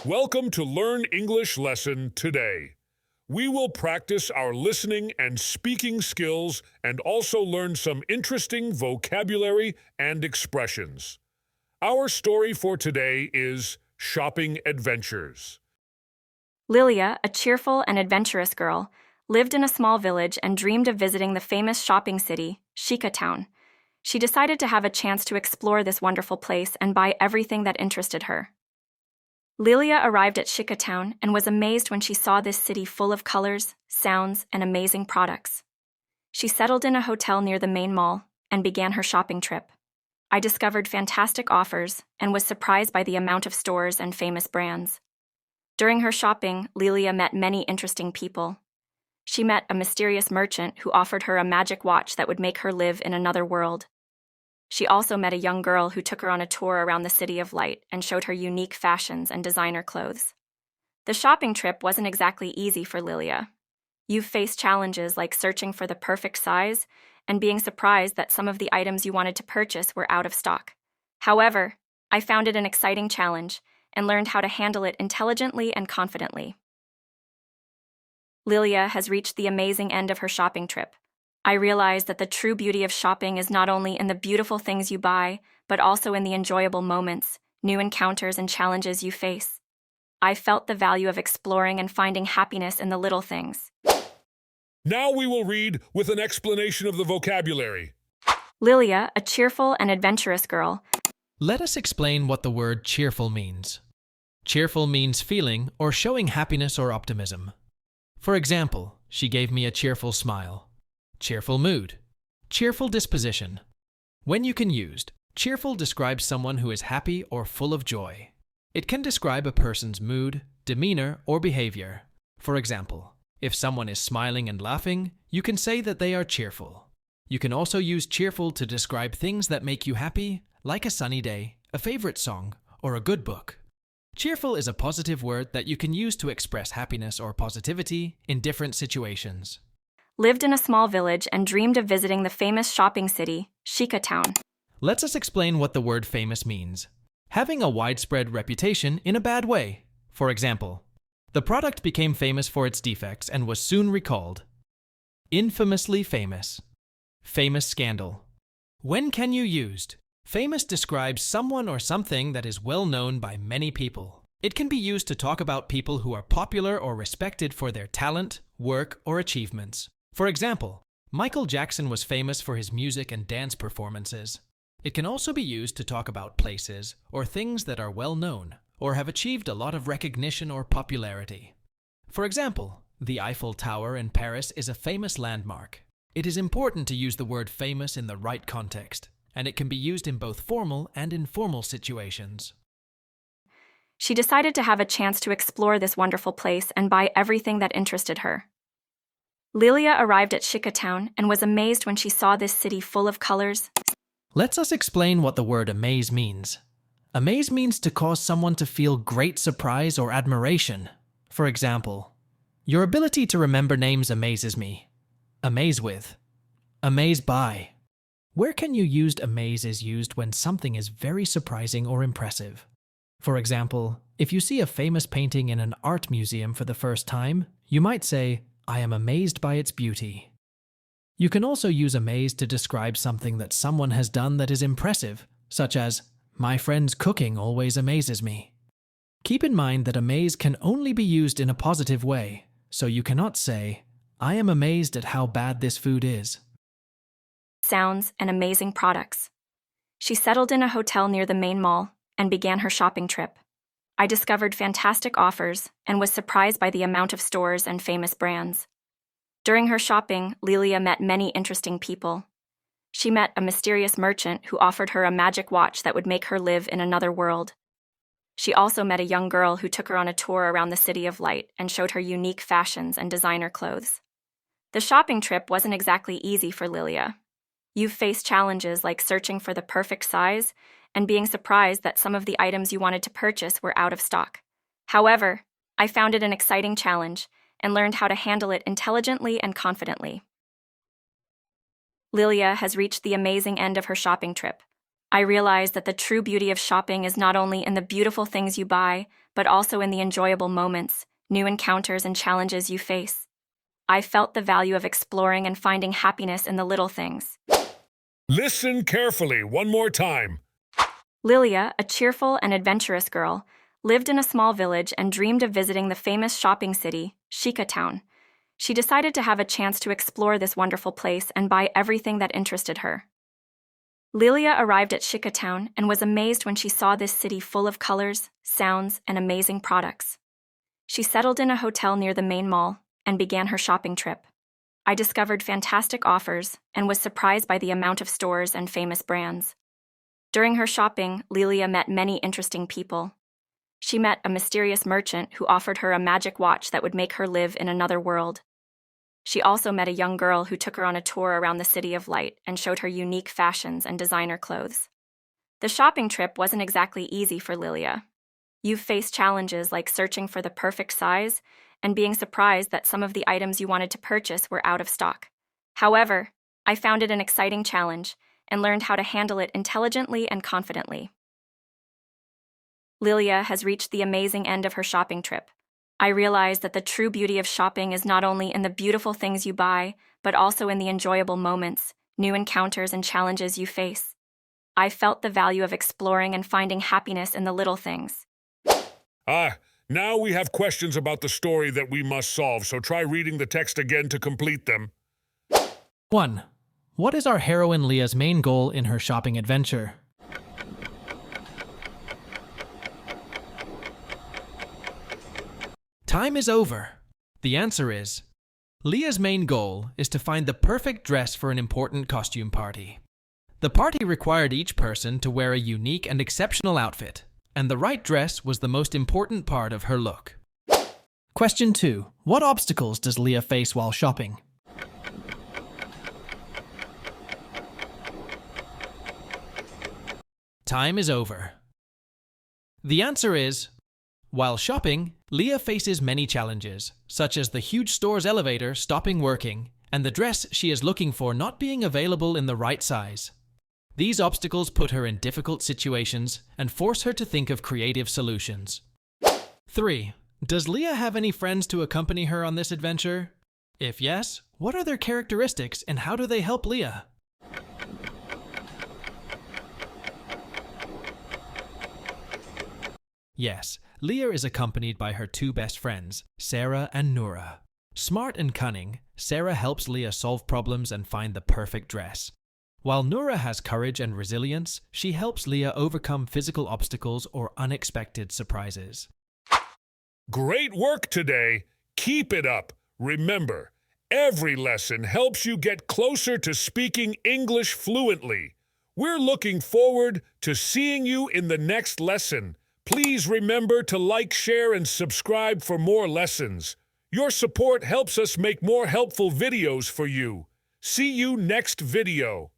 Welcome to Learn English lesson today. We will practice our listening and speaking skills and also learn some interesting vocabulary and expressions. Our story for today is Shopping Adventures. Lilia, a cheerful and adventurous girl, lived in a small village and dreamed of visiting the famous shopping city, Shika Town. She decided to have a chance to explore this wonderful place and buy everything that interested her. Lilia arrived at Shika Town and was amazed when she saw this city full of colors, sounds, and amazing products. She settled in a hotel near the main mall and began her shopping trip. I discovered fantastic offers and was surprised by the amount of stores and famous brands. During her shopping, Lilia met many interesting people. She met a mysterious merchant who offered her a magic watch that would make her live in another world. She also met a young girl who took her on a tour around the City of Light and showed her unique fashions and designer clothes. The shopping trip wasn't exactly easy for Lilia. You've faced challenges like searching for the perfect size and being surprised that some of the items you wanted to purchase were out of stock. However, I found it an exciting challenge and learned how to handle it intelligently and confidently. Lilia has reached the amazing end of her shopping trip. I realized that the true beauty of shopping is not only in the beautiful things you buy, but also in the enjoyable moments, new encounters, and challenges you face. I felt the value of exploring and finding happiness in the little things. Now we will read with an explanation of the vocabulary. Lilia, a cheerful and adventurous girl. Let us explain what the word cheerful means. Cheerful means feeling or showing happiness or optimism. For example, she gave me a cheerful smile. Cheerful mood. Cheerful disposition. When you can used, cheerful describes someone who is happy or full of joy. It can describe a person's mood, demeanor, or behavior. For example, if someone is smiling and laughing, you can say that they are cheerful. You can also use cheerful to describe things that make you happy, like a sunny day, a favorite song, or a good book. Cheerful is a positive word that you can use to express happiness or positivity in different situations. Lived in a small village and dreamed of visiting the famous shopping city, Shika Town. Let us explain what the word famous means. Having a widespread reputation in a bad way. For example, the product became famous for its defects and was soon recalled. Infamously famous. Famous scandal. When can you used? Famous describes someone or something that is well known by many people. It can be used to talk about people who are popular or respected for their talent, work, or achievements. For example, Michael Jackson was famous for his music and dance performances. It can also be used to talk about places or things that are well known or have achieved a lot of recognition or popularity. For example, the Eiffel Tower in Paris is a famous landmark. It is important to use the word famous in the right context, and it can be used in both formal and informal situations. She decided to have a chance to explore this wonderful place and buy everything that interested her. Lilia arrived at Shika Town and was amazed when she saw this city full of colors. Let us explain what the word amaze means. Amaze means to cause someone to feel great surprise or admiration. For example, your ability to remember names amazes me. Amaze with. Amaze by. Where can you use amaze is used when something is very surprising or impressive. For example, if you see a famous painting in an art museum for the first time, you might say, I am amazed by its beauty. You can also use amaze to describe something that someone has done that is impressive, such as, my friend's cooking always amazes me. Keep in mind that amaze can only be used in a positive way, so you cannot say, I am amazed at how bad this food is. Sounds and amazing products. She settled in a hotel near the main mall and began her shopping trip. I discovered fantastic offers and was surprised by the amount of stores and famous brands. During her shopping, Lilia met many interesting people. She met a mysterious merchant who offered her a magic watch that would make her live in another world. She also met a young girl who took her on a tour around the City of Light and showed her unique fashions and designer clothes. The shopping trip wasn't exactly easy for Lilia. You've faced challenges like searching for the perfect size and being surprised that some of the items you wanted to purchase were out of stock. However, I found it an exciting challenge and learned how to handle it intelligently and confidently. Lilia has reached the amazing end of her shopping trip. I realized that the true beauty of shopping is not only in the beautiful things you buy, but also in the enjoyable moments, new encounters, and challenges you face. I felt the value of exploring and finding happiness in the little things. Listen carefully one more time. Lilia, a cheerful and adventurous girl, lived in a small village and dreamed of visiting the famous shopping city, Shika Town. She decided to have a chance to explore this wonderful place and buy everything that interested her. Lilia arrived at Shika Town and was amazed when she saw this city full of colors, sounds, and amazing products. She settled in a hotel near the main mall and began her shopping trip. I discovered fantastic offers and was surprised by the amount of stores and famous brands. During her shopping, Lilia met many interesting people. She met a mysterious merchant who offered her a magic watch that would make her live in another world. She also met a young girl who took her on a tour around the City of Light and showed her unique fashions and designer clothes. The shopping trip wasn't exactly easy for Lilia. You've faced challenges like searching for the perfect size and being surprised that some of the items you wanted to purchase were out of stock. However, I found it an exciting challenge and learned how to handle it intelligently and confidently. Lilia has reached the amazing end of her shopping trip. I realized that the true beauty of shopping is not only in the beautiful things you buy, but also in the enjoyable moments, new encounters, and challenges you face. I felt the value of exploring and finding happiness in the little things. Now we have questions about the story that we must solve, so try reading the text again to complete them. 1. What is our heroine Leah's main goal in her shopping adventure? Time is over. The answer is, Leah's main goal is to find the perfect dress for an important costume party. The party required each person to wear a unique and exceptional outfit, and the right dress was the most important part of her look. Question 2. What obstacles does Leah face while shopping? Time is over. The answer is, while shopping, Leah faces many challenges, such as the huge store's elevator stopping working and the dress she is looking for not being available in the right size. These obstacles put her in difficult situations and force her to think of creative solutions. 3. Does Leah have any friends to accompany her on this adventure? If yes, what are their characteristics and how do they help Leah? Yes, Leah is accompanied by her two best friends, Sarah and Noura. Smart and cunning, Sarah helps Leah solve problems and find the perfect dress. While Noura has courage and resilience, she helps Leah overcome physical obstacles or unexpected surprises. Great work today. Keep it up. Remember, every lesson helps you get closer to speaking English fluently. We're looking forward to seeing you in the next lesson. Please remember to like, share, and subscribe for more lessons. Your support helps us make more helpful videos for you. See you next video.